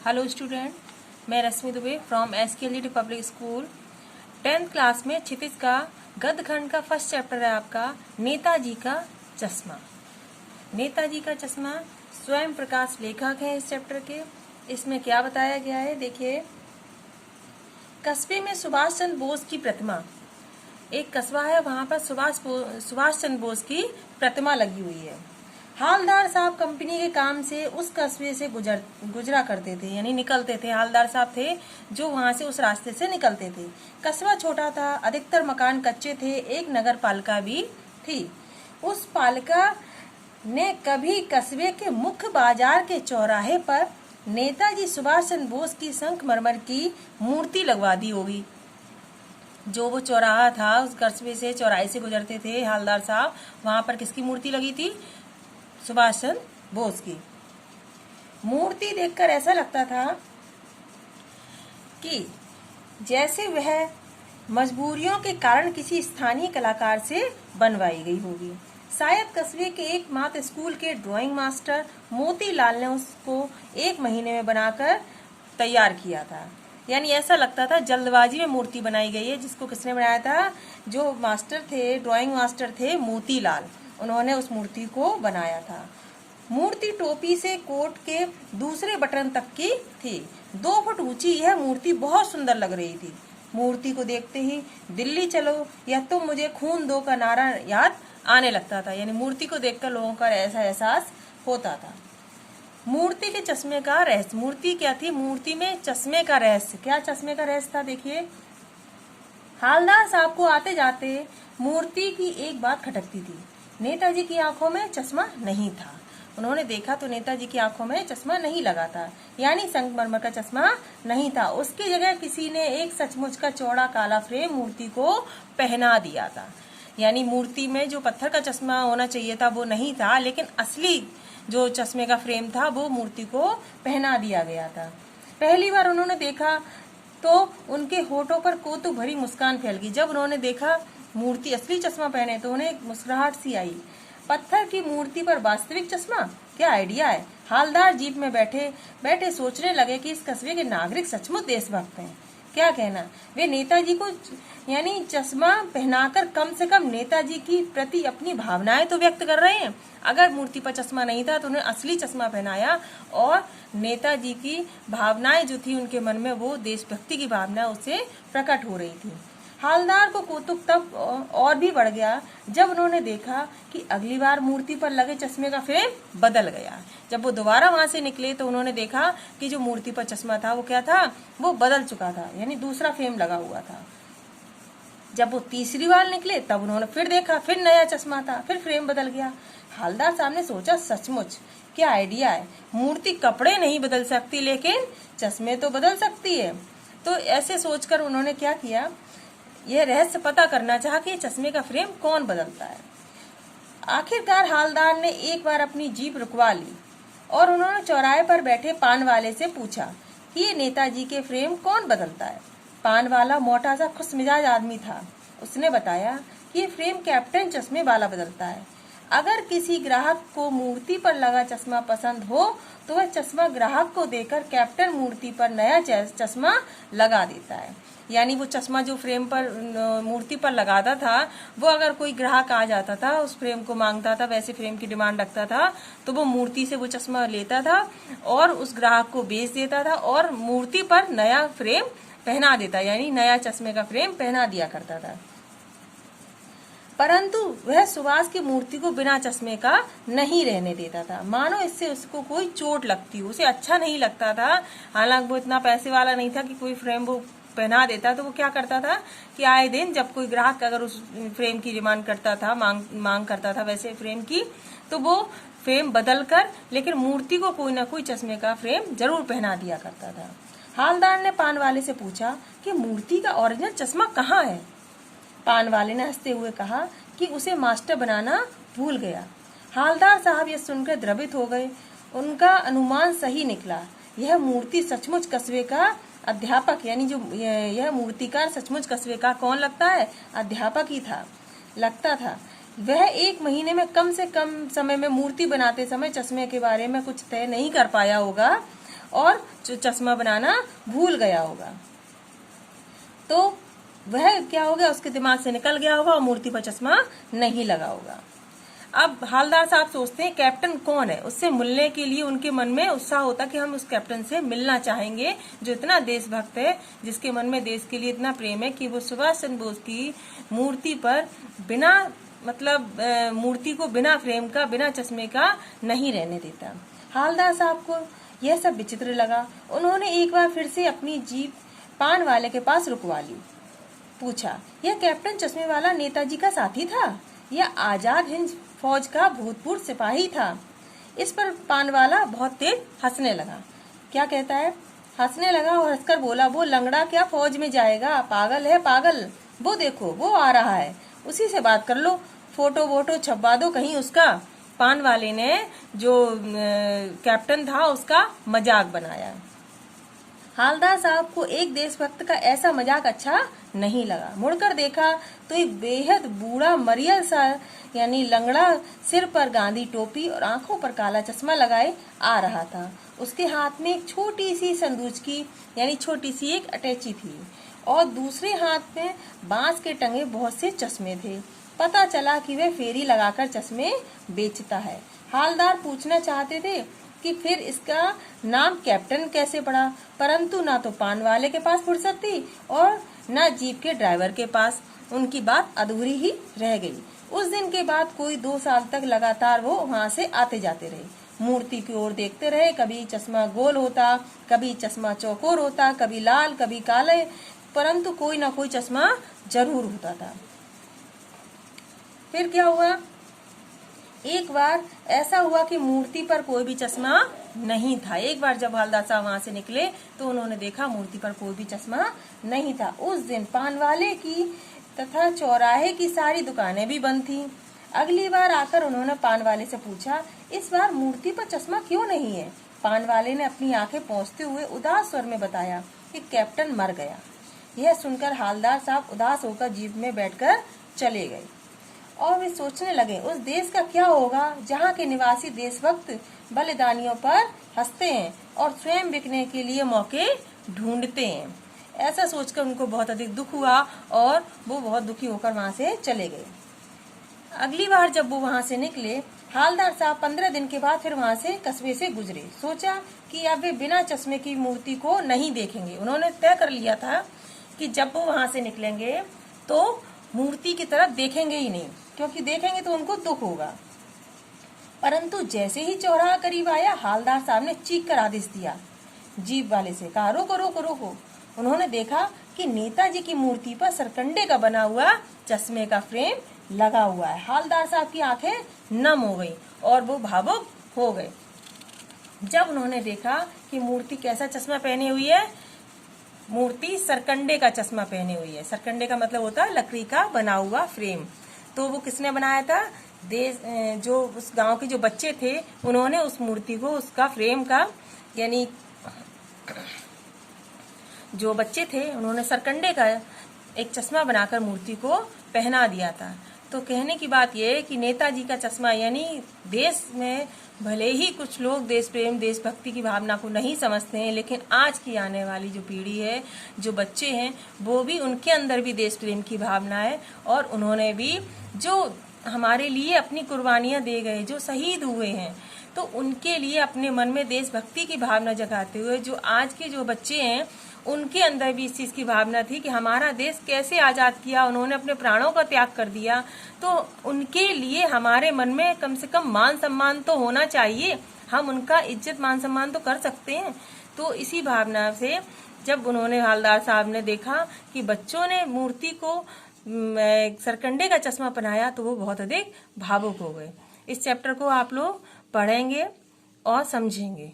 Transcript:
Hello student, मैं Rashmi Dubey from SKLD public school 10th class में क्षितिज का गद्य खंड का फर्स्ट चैप्टर है आपका नेताजी का चश्मा। नेताजी का चश्मा स्वयं प्रकाश लेखक है इस चैप्टर के। इसमें क्या बताया गया है देखिए। कस्बे में सुभाष चंद्र बोस की प्रतिमा, एक कस्बा है वहां पर सुभाष चंद्र बोस की प्रतिमा लगी हुई है। हालदार साहब कंपनी के काम से उस कस्बे से गुजरा करते थे, यानी निकलते थे। हालदार साहब थे जो वहां से उस रास्ते से निकलते थे। कस्बा छोटा था, अधिकतर मकान कच्चे थे, एक नगर पालिका भी थी। उस पालिका ने कभी कस्बे के मुख्य बाजार के चौराहे पर नेताजी सुभाष चंद्र बोस की संगमरमर की मूर्ति लगवा दी होगी। जो वो चौराहा था, उस कस्बे से चौराहे से गुजरते थे हालदार साहब, वहां पर किसकी मूर्ति लगी थी? सुभाष चंद्र बोस की। मूर्ति देखकर ऐसा लगता था कि जैसे वह मजबूरियों के कारण किसी स्थानीय कलाकार से बनवाई गई होगी। शायद कस्बे के एकमात्र स्कूल के ड्राइंग मास्टर मोतीलाल ने उसको 1 महीने में बनाकर तैयार किया था। यानी ऐसा लगता था जल्दबाजी में मूर्ति बनाई गई है। जिसको किसने बनाया था? जो मास्टर थे, ड्राइंग मास्टर थे मोतीलाल, उन्होंने उस मूर्ति को बनाया था। मूर्ति टोपी से कोट के दूसरे बटन तक की थी। 2 फुट ऊंची यह मूर्ति बहुत सुंदर लग रही थी। मूर्ति को देखते ही दिल्ली चलो या तुम मुझे खून दो का नारा याद आने लगता था। यानी मूर्ति को देखकर लोगों का ऐसा एहसास होता था। मूर्ति के चश्मे का रहस्य। मूर्ति क्या थी? मूर्ति में चश्मे का रहस्य। क्या चश्मे का रहस्य था? देखिए, हालदार साहब को आते जाते मूर्ति की एक बात खटकती थी। नेताजी की आंखों में चश्मा नहीं था। उन्होंने देखा तो नेताजी की आंखों में चश्मा नहीं लगा था, यानी संगमरमर का चश्मा नहीं था। उसकी जगह किसी ने एक सचमुच का चौड़ा काला फ्रेम मूर्ति को पहना दिया था। यानी मूर्ति में जो पत्थर का चश्मा होना चाहिए था वो नहीं था, लेकिन असली जो चश्मे का फ्रेम था वो मूर्ति को पहना दिया गया था। पहली बार उन्होंने देखा तो उनके होठों पर कौतूक भरी मुस्कान फैल गई। जब उन्होंने देखा मूर्ति असली चश्मा पहने तो उन्हें एक मुस्कुराहट सी आई। पत्थर की मूर्ति पर वास्तविक चश्मा, क्या आइडिया है। हालदार जीप में बैठे सोचने लगे कि इस कस्बे के नागरिक सचमुच देशभक्त हैं। क्या कहना, वे नेताजी को यानी चश्मा पहनाकर कम से कम नेताजी की प्रति अपनी भावनाएं तो व्यक्त कर रहे हैं। अगर मूर्ति पर चश्मा नहीं था तो उन्हें असली चश्मा पहनाया और नेताजी की भावनाएं जो थी उनके मन में, वो देशभक्ति की भावना उससे प्रकट हो रही थी। हालदार को कौतुक तब और भी बढ़ गया जब उन्होंने देखा कि अगली बार मूर्ति पर लगे चश्मे का फ्रेम बदल गया। जब वो दोबारा वहां से निकले तो उन्होंने देखा कि जो मूर्ति पर चश्मा था वो क्या था? वो बदल चुका था, यानी दूसरा फ्रेम लगा हुआ था। जब वो तीसरी बार निकले तब उन्होंने फिर देखा, फिर नया चश्मा था, फिर फ्रेम बदल गया। हालदार साहब ने सोचा, सचमुच क्या आइडिया है। मूर्ति कपड़े नहीं बदल सकती लेकिन चश्मे तो बदल सकती है। तो ऐसे सोचकर उन्होंने क्या किया, यह रहस्य पता करना चाहा कि चश्मे का फ्रेम कौन बदलता है। आखिरकार हालदार ने एक बार अपनी जीप रुकवा ली और उन्होंने चौराहे पर बैठे पान वाले से पूछा कि ये नेताजी के फ्रेम कौन बदलता है। पान वाला मोटा सा खुशमिजाज आदमी था। उसने बताया कि ये फ्रेम कैप्टन चश्मे वाला बदलता है। अगर किसी ग्राहक को मूर्ति पर लगा चश्मा पसंद हो तो वह चश्मा ग्राहक को देकर कैप्टन मूर्ति पर नया चश्मा लगा देता है। यानी वो चश्मा जो फ्रेम पर मूर्ति पर लगाता था, वो अगर कोई ग्राहक आ जाता था, उस फ्रेम को मांगता था, वैसे फ्रेम की डिमांड रखता था, तो वो मूर्ति से वो चश्मा लेता था और उस ग्राहक को बेच देता था और मूर्ति पर नया फ्रेम पहना देता, यानी नया चश्मे का फ्रेम पहना दिया करता था। परंतु वह सुभाष की मूर्ति को बिना चश्मे का नहीं रहने देता था, मानो इससे उसको कोई चोट लगती हो। उसे अच्छा नहीं लगता था। हालांकि वो इतना पैसे वाला नहीं था कि कोई फ्रेम वो पहना देता, तो वो क्या करता था कि आए दिन जब कोई ग्राहक अगर उस फ्रेम की डिमांड करता था, मांग करता था वैसे फ्रेम की, तो वो फ्रेम बदल कर लेकिन मूर्ति को कोई ना कोई चश्मे का फ्रेम जरूर पहना दिया करता था। हालदार ने पान वाले से पूछा कि मूर्ति का ओरिजिनल चश्मा कहाँ है। पान वाले ने हंसते हुए कहा कि उसे मास्टर बनाना भूल गया। हालदार साहब ये सुनकर द्रवित हो गए। उनका अनुमान सही निकला। यह मूर्ति सचमुच कस्बे का अध्यापक, यानी जो यह मूर्तिकार सचमुच कस्बे का कौन लगता है? अध्यापक ही था। लगता था वह 1 महीने में कम से कम समय में मूर्ति बनाते समय चश्मे के बारे में कुछ तय नहीं कर पाया होगा और चश्मा बनाना भूल गया होगा। तो वह क्या हो गया, उसके दिमाग से निकल गया होगा और मूर्ति पर चश्मा नहीं लगा होगा। अब हालदार साहब सोचते हैं कैप्टन कौन है, उससे मिलने के लिए उनके मन में उत्साह होता कि हम उस कैप्टन से मिलना चाहेंगे जो इतना देशभक्त है, जिसके मन में देश के लिए इतना प्रेम है कि वो सुभाष चंद्र बोस की मूर्ति पर बिना मूर्ति को बिना फ्रेम का, बिना चश्मे का नहीं रहने देता। हालदार साहब को यह सब विचित्र लगा। उन्होंने एक बार फिर से अपनी जीप पान वाले के पास रुकवा ली। पूछा, यह कैप्टन चश्मे वाला नेताजी का साथी था या आजाद हिंद फौज का भूतपूर्व सिपाही था? इस पर पान वाला बहुत तेज हंसने लगा। क्या कहता है? हंसने लगा और हंसकर बोला, वो लंगड़ा क्या फौज में जाएगा, पागल है पागल। वो देखो वो आ रहा है, उसी से बात कर लो, फोटो वोटो छपवा दो कहीं उसका। पान वाले ने जो कैप्टन था उसका मजाक बनाया। हालदार साहब को एक देशभक्त का ऐसा मजाक अच्छा नहीं लगा। मुड़कर देखा तो एक बेहद बूढ़ा मरियल सा यानी लंगड़ा, सिर पर गांधी टोपी और आंखों पर काला चश्मा लगाए आ रहा था। उसके हाथ में एक छोटी सी संदूक की यानी छोटी सी एक अटैची थी और दूसरे हाथ में बांस के टंगे बहुत से चश्मे थे। पता चला कि वह फेरी लगाकर चश्मे बेचता है। हालदार पूछना चाहते थे कि फिर इसका नाम कैप्टन कैसे पड़ा, परंतु ना तो पान वाले के पास फुर्सत थी और ना जीप के ड्राइवर के पास। उनकी बात अधूरी ही रह गई। उस दिन के बाद कोई 2 साल तक लगातार वो वहाँ से आते जाते रहे। मूर्ति की ओर देखते रहे। कभी चश्मा गोल होता, कभी चश्मा चौकोर होता, कभी लाल कभी काले, परंतु कोई ना कोई चश्मा जरूर होता था। फिर क्या हुआ, एक बार ऐसा हुआ कि मूर्ति पर कोई भी चश्मा नहीं था। एक बार जब हालदार साहब वहां से निकले तो उन्होंने देखा मूर्ति पर कोई भी चश्मा नहीं था। उस दिन पान वाले की तथा चौराहे की सारी दुकानें भी बंद थीं। अगली बार आकर उन्होंने पान वाले से पूछा, इस बार मूर्ति पर चश्मा क्यों नहीं है? पान वाले ने अपनी आंखें पोंछते हुए उदास स्वर में बताया कि कैप्टन मर गया। यह सुनकर हालदार साहब उदास होकर जीप में बैठकर चले गए और वे सोचने लगे, उस देश का क्या होगा जहाँ के निवासी देशभक्त बलिदानियों पर हंसते हैं और स्वयं बिकने के लिए मौके ढूंढते हैं। ऐसा सोचकर उनको बहुत अधिक दुख हुआ और वो बहुत दुखी होकर वहां से चले गए। अगली बार जब वो वहां से निकले, हालदार साहब 15 दिन के बाद फिर वहां से कस्बे से गुजरे। सोचा कि अब वे बिना चश्मे की मूर्ति को नहीं देखेंगे। उन्होंने तय कर लिया था कि जब वो वहां से निकलेंगे तो मूर्ति की तरफ देखेंगे ही नहीं, क्योंकि देखेंगे तो उनको दुख होगा। परंतु जैसे ही चौराहा करीब आया, हालदार साहब ने चीख कर आदेश दिया जीप वाले से, कहा रोको रोको रोको। उन्होंने देखा कि नेताजी की मूर्ति पर सरकंडे का बना हुआ चश्मे का फ्रेम लगा हुआ है। हालदार साहब की आंखें नम हो गई और वो भावुक हो गए जब उन्होंने देखा कि मूर्ति कैसा चश्मा पहने हुई है। मूर्ति सरकंडे का चश्मा पहने हुई है। सरकंडे का मतलब होता है लकड़ी का बना हुआ फ्रेम। तो वो किसने बनाया था? जो उस गांव के जो बच्चे थे उन्होंने उस मूर्ति को उसका फ्रेम का यानी जो बच्चे थे उन्होंने सरकंडे का एक चश्मा बनाकर मूर्ति को पहना दिया था। तो कहने की बात यह है कि नेताजी का चश्मा यानी देश में भले ही कुछ लोग देश प्रेम देशभक्ति की भावना को नहीं समझते हैं, लेकिन आज की आने वाली जो पीढ़ी है, जो बच्चे हैं, वो भी उनके अंदर भी देश प्रेम की भावना है और उन्होंने भी जो हमारे लिए अपनी कुर्बानियां दे गए, जो शहीद हुए हैं, तो उनके लिए अपने मन में देशभक्ति की भावना जगाते हुए जो आज के जो बच्चे हैं उनके अंदर भी इस चीज की भावना थी कि हमारा देश कैसे आजाद किया, उन्होंने अपने प्राणों का त्याग कर दिया। तो उनके लिए हमारे मन में कम से कम मान सम्मान तो होना चाहिए, हम उनका इज्जत मान सम्मान तो कर सकते हैं। तो इसी भावना से जब उन्होंने हालदार साहब ने देखा कि बच्चों ने मूर्ति को सरकंडे का चश्मा पहनाया तो वो बहुत अधिक भावुक हो गए। इस चैप्टर को आप लोग पढ़ेंगे और समझेंगे।